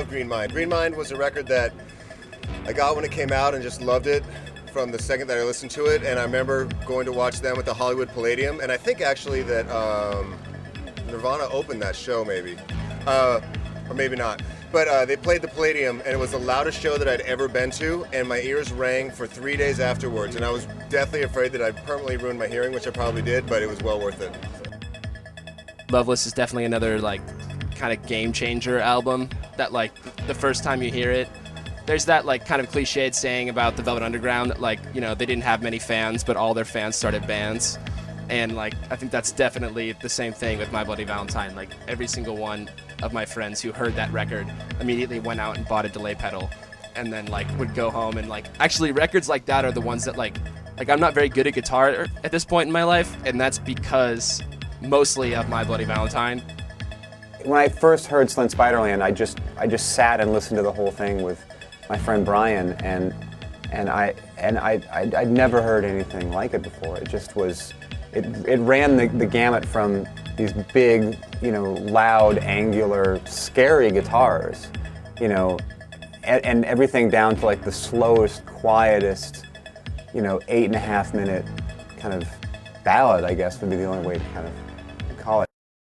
love Green Mind. Green Mind was a record that I got when it came out and just loved it from the second that I listened to it. And I remember going to watch them at the Hollywood Palladium. And I think actually that Nirvana opened that show maybe, or maybe not. But they played the Palladium, and it was the loudest show that I'd ever been to, and my ears rang for 3 days afterwards. And I was deathly afraid that I'd permanently ruin my hearing, which I probably did, but it was well worth it. Loveless is definitely another like kind of game changer album that like the first time you hear it, there's that like kind of cliched saying about the Velvet Underground that like, you know, they didn't have many fans, but all their fans started bands. And like, I think that's definitely the same thing with My Bloody Valentine. Like every single one of my friends who heard that record immediately went out and bought a delay pedal and then like would go home and like, actually records like that are the ones that like I'm not very good at guitar at this point in my life. And that's because mostly of My Bloody Valentine. When I first heard Slint Spiderland, I just sat and listened to the whole thing with my friend Brian, and I'd never heard anything like it before. It just was, it ran the gamut from these big, you know, loud, angular, scary guitars, you know, and everything down to like the slowest, quietest, you know, 8.5 minute kind of ballad, I guess would be the only way to kind of